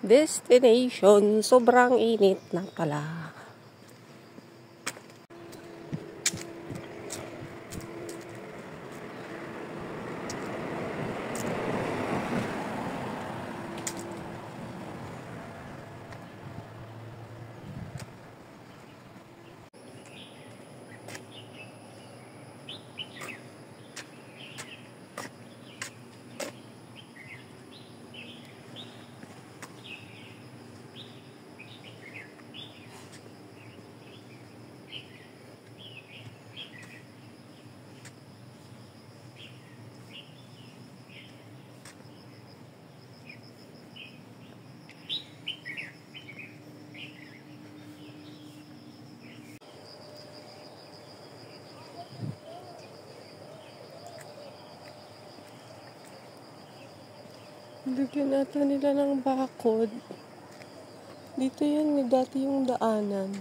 destination. Sobrang init na pala. Lagyan natin nila ng bakod. Dito yan, dati yung daanan.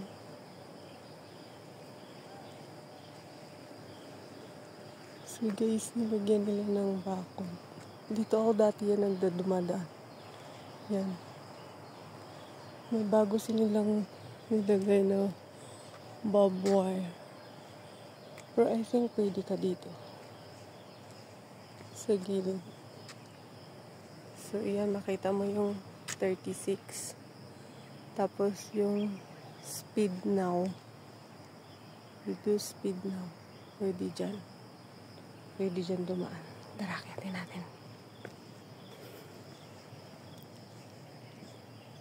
So guys, nilagyan nila ng bakod. Dito ako dati yan nagdadumadaan. Yan. May bago silang nilagay na barbed wire. Pero I think pwede ka dito. Sa gilid. So, iyan, makita mo yung 36. Tapos, yung speed now. Reduce speed now. Pwede dyan. Pwede dyan dumaan. Darakyatin natin.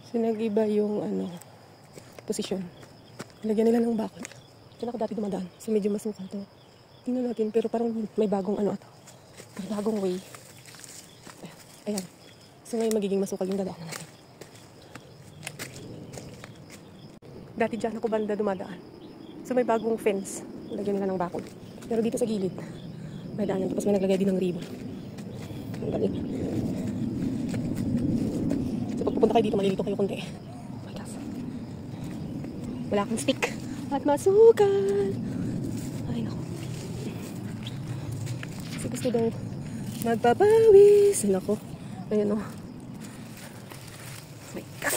So, nag-iba yung, posisyon. Lagyan nila ng bakod. Diyan ako dati dumadaan. So, medyo masukal to. Tingnan natin, pero parang may bagong may bagong way. Ayan. So ngayon magiging masukal yung dadaanan natin. Dati dyan ako banda dumadaan. So may bagong fence. Lagyan nila ng bakod. Pero dito sa gilid, may daanan. Tapos may naglagay din ng ribbon. Ang galing. So pag pupunta kayo dito, malilito kayo konti. Oh my gosh. Wala akong stick. At masukal. Ay nako. Kasi gusto daw magpapawis. Nako. Ayan o. My God.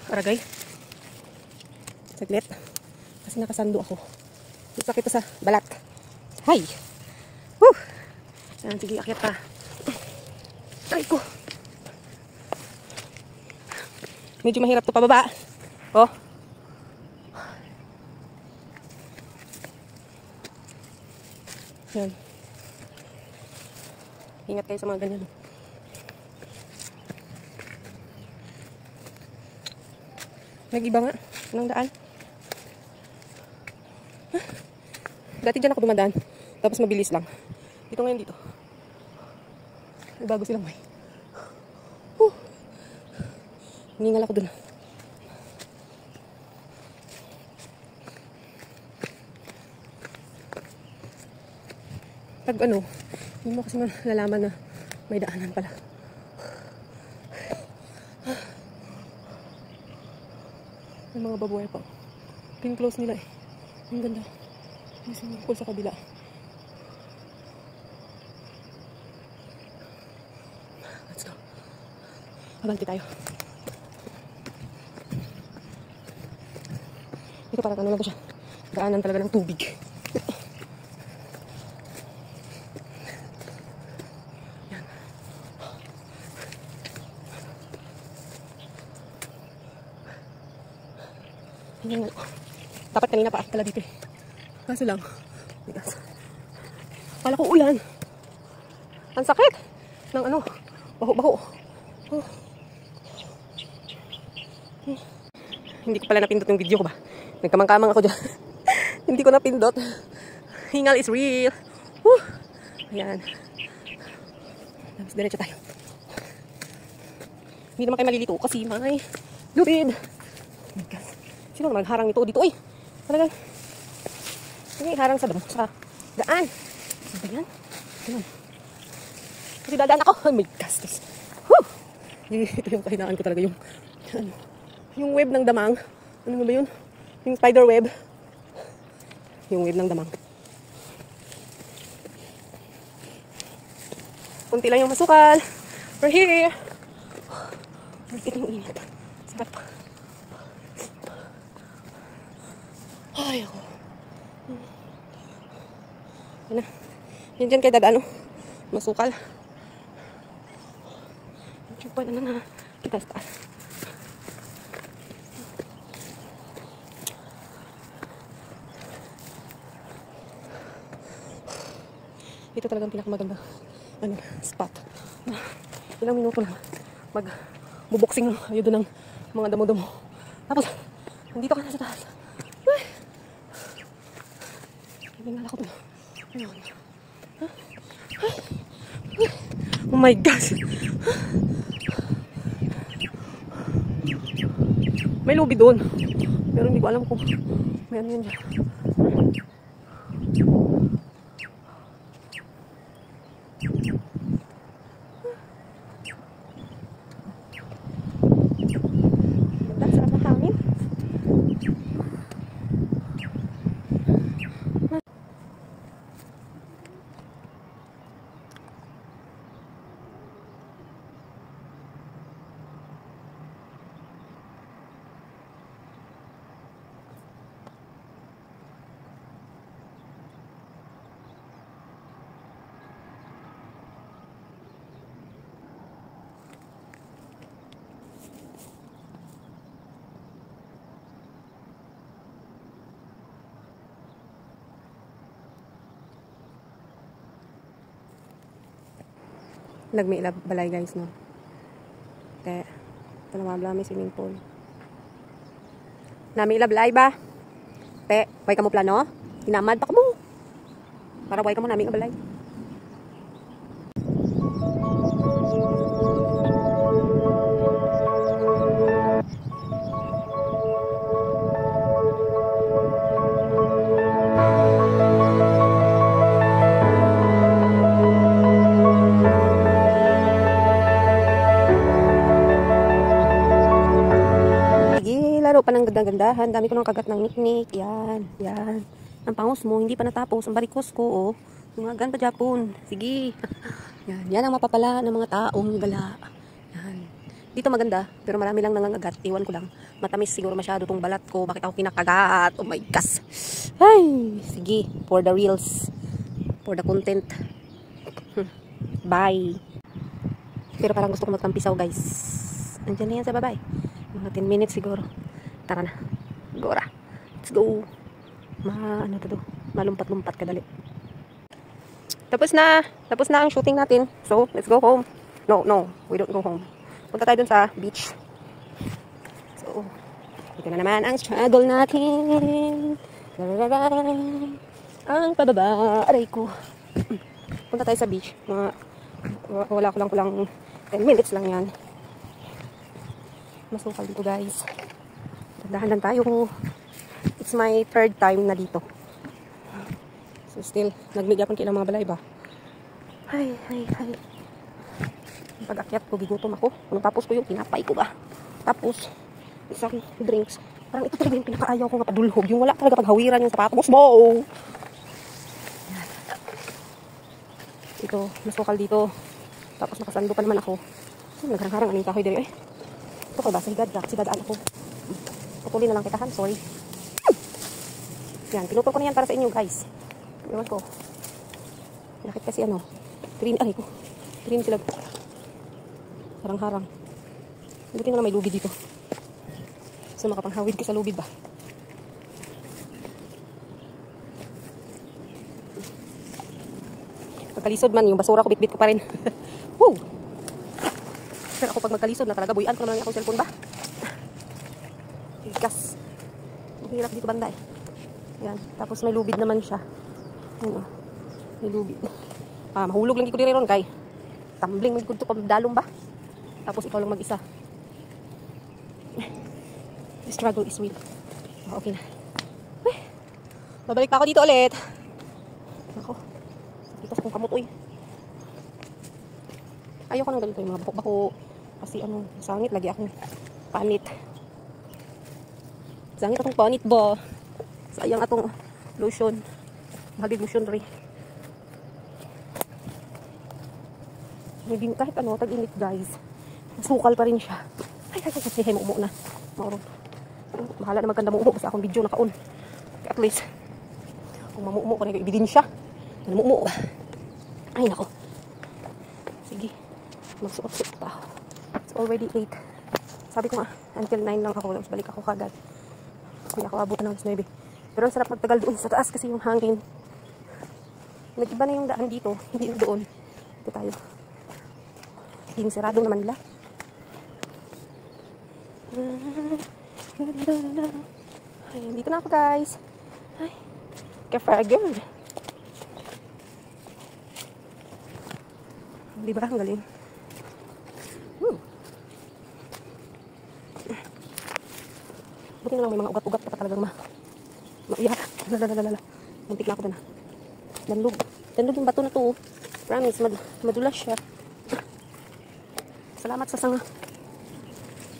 Aragay. Saglit. Kasi nakasando ako. Sakit sa balat. Hay! Woo! Ayan, sige, akyat pa. Ay ko. Medyo mahirap to pababa. Oh. Ayan. Ingat kayo sa mga ganyan. Nag-iba nga. Anong daan? Huh? Dati dyan ako dumadaan. Tapos mabilis lang. Dito ngayon dito. May bago silang may. Hiningal ako dun. Pag hindi mo kasi malalaman na may daanan pala. May mga babuhay pa. Pin-close nila eh. Ang ganda. May swimming pool sa kabila. Let's go. Abante tayo. Ito parang lang to siya. Daanan talaga ng tubig. Dapat kanina pa pala dito eh. Kaso lang. Kala ko ulan. Ang sakit. Ng baho-baho. Oh. Hindi ko pala napindot yung video ko ba. Nagkamang-kamang ako dyan. Hindi ko napindot. Hingal is real. Woo. Ayan. Tapos diretso tayo. Hindi naman kayo malilito kasi may lubid. Oh my God. Sino naman harang nito dito? Uy! Talagang hindi harang sa daan. Ano ba yan? Ganun. Kasi dadaan ako. Oh my gastos. Woo! Ito yung kahinaan ko talaga. Yung web ng damang. Ano ba yun? Yung spider web. Yung web ng damang. Kunti lang yung masukal. We're here. Ito yung init. Sarap. Ay, ako. Yan na. Yan dyan kayo dadaan, masukal. Yung pa na kita sa taas. Ito talagang pinakamaganda spot. Ilang minuto lang magbuboxing lang kayo doon ng mga damo-damo. Tapos, nandito ka na sa taas. Ay! Ibinala ko doon. Ayun. Oh my gosh! May lobby doon. Pero hindi ko alam kung may ano yun dyan. Sarap ng hangin. Nagmilab balay guys, no? Te, ito na mabla may swimming pool. Namilab balay ba? Te, way ka mo plano? Tinamad pa ka mo. Para way ka mo namin balay. Laro pa ng ganda-gandahan. Dami ko ng kagat ng niknik. Yan. Yan. Ang pangos mo, hindi pa natapos. Ang barikos ko, oh. Tumagan pa Japon. Sige. Yan. Yan ang mapapala ng mga taong gala. Yan. Dito maganda, pero marami lang nangangagat. Iwan ko lang. Matamis siguro masyado tong balat ko. Bakit ako kinakagat? Oh my gosh. Ay. Sige. For the reels. For the content. Bye. Pero parang gusto ko magtampisaw, guys. Andiyan na yan sa babay. Mga 10 minutes siguro. Tara na. Gora. Let's go. Ano to? Malumpat-lumpat kadali. Tapos na. Tapos na ang shooting natin. So, let's go home. No. We don't go home. Punta tayo dun sa beach. So, ito na naman ang struggle natin. Ang pababa. Aray ko. Punta tayo sa beach. Wala ko lang 10 minutes lang yan. Masukal dito, guys. Dahan lang tayo. It's my 3rd time na dito. So still, nagmigyapan kailang mga balay ba? Ay. Pag-akyat ko, gigutom ako. Tapos ko yung kinapay ko ba? Tapos, isang drinks. Parang ito talaga yung pinakaayaw ko nga padulhog. Yung wala talaga paghawiran yung sapatos mo. Ito, masukal dito. Tapos nakasando pa naman ako. So, nagharang-harang anong kahoy dali. Ito ko ba? Sigadaan ako. Putulin na lang kita, han. Sorry. Yan, pinutol ko na yan para sa inyo, guys. Ewan ko. Nakit kasi green sila. Harang-harang. Buti na lang may lubid dito. So, makapanghawid ka sa lubid ba? Pagkalisod man, yung basura ko bit-bit ko pa rin. Woo! Pero ako pag magkalisod na talaga, buyan ko naman akong cellphone ba? Gas. Mahirap dito banda eh. Yan. Tapos may lubid naman siya. Ano? May lubid. Mahulog lang dito dire ron kay. Tumbling may gudto dalong ba? Tapos ikaw lang mag-isa. The struggle is real. Okay na. Babalik pa ako dito ulit. Ako. Dito sa kong kamot uy. Ayaw ko nang ganito yung mga bako-bako. Kasi sangit lagi akong panit. Sangit atong panit ba? Sayang atong lotion. Mahal lotion rin. Hindi kahit tag-init guys. Masukal pa rin siya. Ay, muumo na. Maurong. Bahala na magkanda muumo kasi akong video naka-on. At least, kung mamuumo ko na yung ebidensya, na mamuumo ba? Ay, nako. Sige, magsuot-suot pa ako. It's already 8. Sabi ko nga, until 9 lang ako. Tapos balik ako kagad. Hindi ako abutan ng 9. Pero ang sarap magtagal doon sa taas kasi yung hangin. Nag-iba na yung daan dito, hindi yung doon. Dito tayo. Hindi sarado naman nila. Ay, dito na ako guys. Ay, ka-fragile. Di ba? Ang galing. Buti na lang may mga ugat-ugat pa talagang maiyak. Lalalala. Muntik na ako doon. Danlog yung bato na to. Promise, madulas siya. Salamat sa sanga.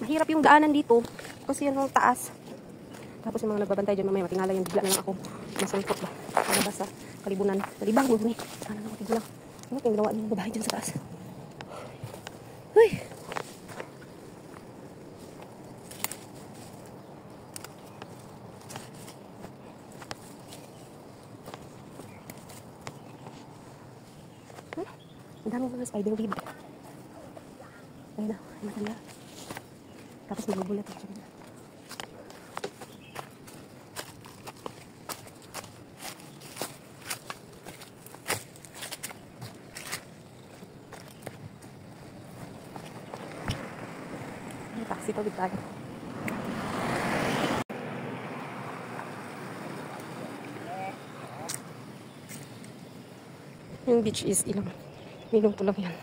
Mahirap yung daanan dito. Kasi yan yung taas. Tapos yung mga nagbabantay dyan mamaya matingala yung bigla na lang ako. Masungkot ba? Palabas sa kalibunan. Nalibang mo ni. Sana lang ako tigulang. Ano yung ginawa niyo yung babae dyan sa taas? Uy! Ang daming mga spider web. Ayun na, matanda. Tapos magugulat ako siya. May taxi tawid tayo. Yung beach is ilang minuto lang yan.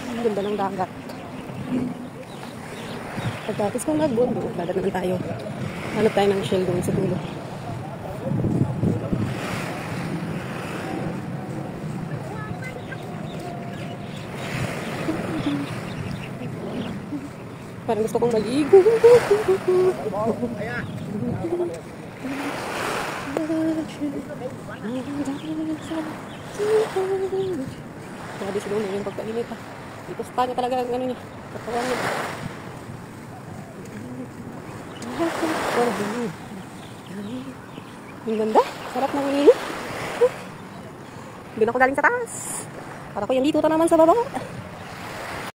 Ang ganda ng dagat. Pagkatapos kung nagbundo, dagat naman tayo. Hanap tayo ng shell doon sa dulo. Parang gusto kong maligo. Grabe siguro yung pagkainit ha. Ito spa niya talaga ang ano niya. Katawan niya. Ang ganda. Sarap ng init. Doon ako galing sa taas. Para ko yan dito naman sa baba.